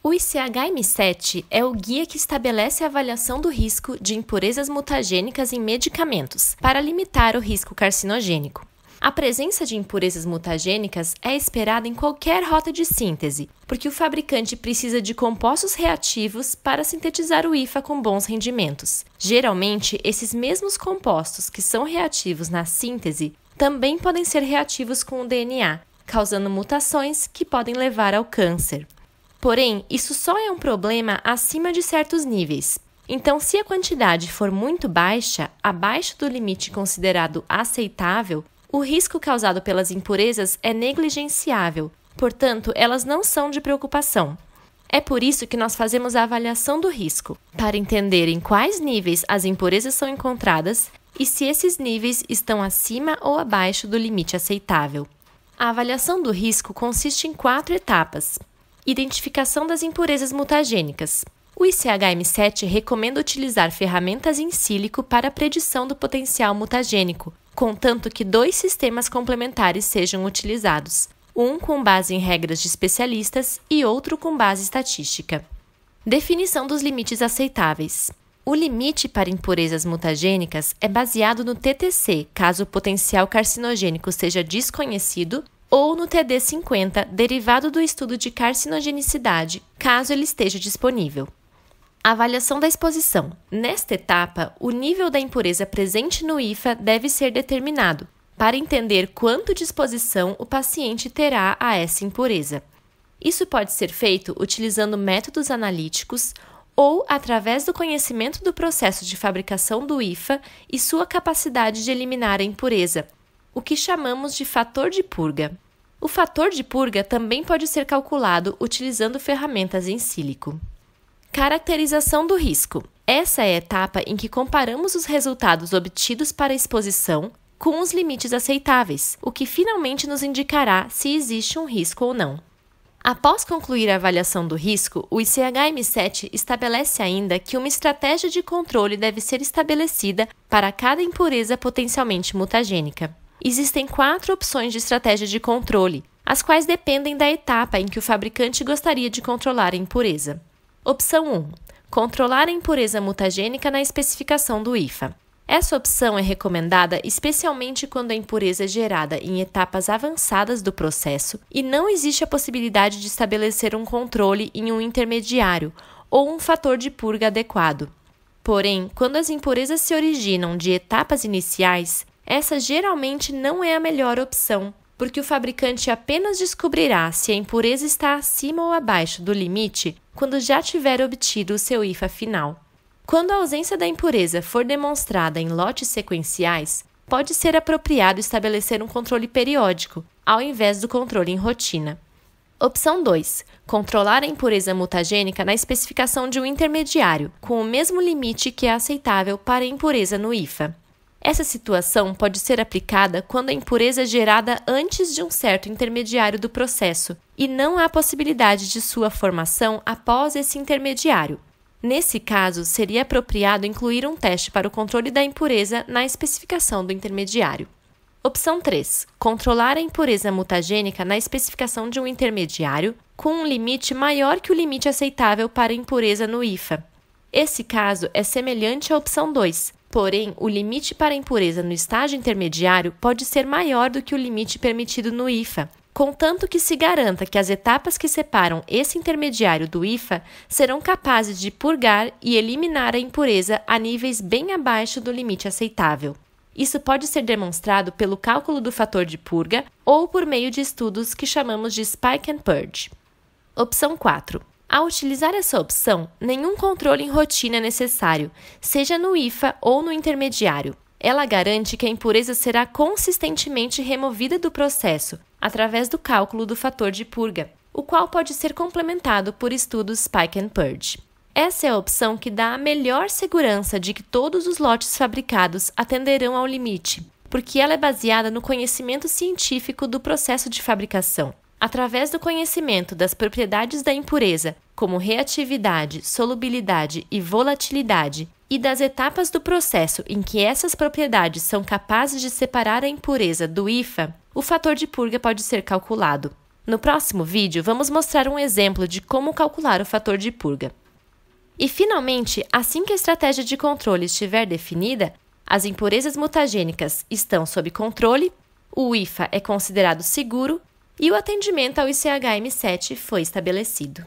O ICHM-7 é o guia que estabelece a avaliação do risco de impurezas mutagênicas em medicamentos, para limitar o risco carcinogênico. A presença de impurezas mutagênicas é esperada em qualquer rota de síntese, porque o fabricante precisa de compostos reativos para sintetizar o IFA com bons rendimentos. Geralmente, esses mesmos compostos que são reativos na síntese também podem ser reativos com o DNA, causando mutações que podem levar ao câncer. Porém, isso só é um problema acima de certos níveis. Então, se a quantidade for muito baixa, abaixo do limite considerado aceitável, o risco causado pelas impurezas é negligenciável, portanto, elas não são de preocupação. É por isso que nós fazemos a avaliação do risco, para entender em quais níveis as impurezas são encontradas e se esses níveis estão acima ou abaixo do limite aceitável. A avaliação do risco consiste em 4 etapas. Identificação das impurezas mutagênicas. O ICHM-7 recomenda utilizar ferramentas in sílico para a predição do potencial mutagênico, contanto que 2 sistemas complementares sejam utilizados, um com base em regras de especialistas e outro com base estatística. Definição dos limites aceitáveis. O limite para impurezas mutagênicas é baseado no TTC, caso o potencial carcinogênico seja desconhecido, ou no TD50, derivado do estudo de carcinogenicidade, caso ele esteja disponível. Avaliação da exposição. Nesta etapa, o nível da impureza presente no IFA deve ser determinado, para entender quanto de exposição o paciente terá a essa impureza. Isso pode ser feito utilizando métodos analíticos ou através do conhecimento do processo de fabricação do IFA e sua capacidade de eliminar a impureza, o que chamamos de fator de purga. O fator de purga também pode ser calculado utilizando ferramentas in sílico. Caracterização do risco. Essa é a etapa em que comparamos os resultados obtidos para a exposição com os limites aceitáveis, o que finalmente nos indicará se existe um risco ou não. Após concluir a avaliação do risco, o ICHM-7 estabelece ainda que uma estratégia de controle deve ser estabelecida para cada impureza potencialmente mutagênica. Existem 4 opções de estratégia de controle, as quais dependem da etapa em que o fabricante gostaria de controlar a impureza. Opção 1. Controlar a impureza mutagênica na especificação do IFA. Essa opção é recomendada especialmente quando a impureza é gerada em etapas avançadas do processo e não existe a possibilidade de estabelecer um controle em um intermediário ou um fator de purga adequado. Porém, quando as impurezas se originam de etapas iniciais, essa geralmente não é a melhor opção, porque o fabricante apenas descobrirá se a impureza está acima ou abaixo do limite quando já tiver obtido o seu IFA final. Quando a ausência da impureza for demonstrada em lotes sequenciais, pode ser apropriado estabelecer um controle periódico, ao invés do controle em rotina. Opção 2. Controlar a impureza mutagênica na especificação de um intermediário, com o mesmo limite que é aceitável para a impureza no IFA. Essa situação pode ser aplicada quando a impureza é gerada antes de um certo intermediário do processo e não há possibilidade de sua formação após esse intermediário. Nesse caso, seria apropriado incluir um teste para o controle da impureza na especificação do intermediário. Opção 3. Controlar a impureza mutagênica na especificação de um intermediário com um limite maior que o limite aceitável para a impureza no IFA. Esse caso é semelhante à opção 2. Porém, o limite para a impureza no estágio intermediário pode ser maior do que o limite permitido no IFA, contanto que se garanta que as etapas que separam esse intermediário do IFA serão capazes de purgar e eliminar a impureza a níveis bem abaixo do limite aceitável. Isso pode ser demonstrado pelo cálculo do fator de purga ou por meio de estudos que chamamos de Spike and Purge. Opção 4. Ao utilizar essa opção, nenhum controle em rotina é necessário, seja no IFA ou no intermediário. Ela garante que a impureza será consistentemente removida do processo, através do cálculo do fator de purga, o qual pode ser complementado por estudos Spike and Purge. Essa é a opção que dá a melhor segurança de que todos os lotes fabricados atenderão ao limite, porque ela é baseada no conhecimento científico do processo de fabricação. Através do conhecimento das propriedades da impureza, como reatividade, solubilidade e volatilidade, e das etapas do processo em que essas propriedades são capazes de separar a impureza do IFA, o fator de purga pode ser calculado. No próximo vídeo, vamos mostrar um exemplo de como calcular o fator de purga. E, finalmente, assim que a estratégia de controle estiver definida, as impurezas mutagênicas estão sob controle, o IFA é considerado seguro e o atendimento ao ICHM7 foi estabelecido.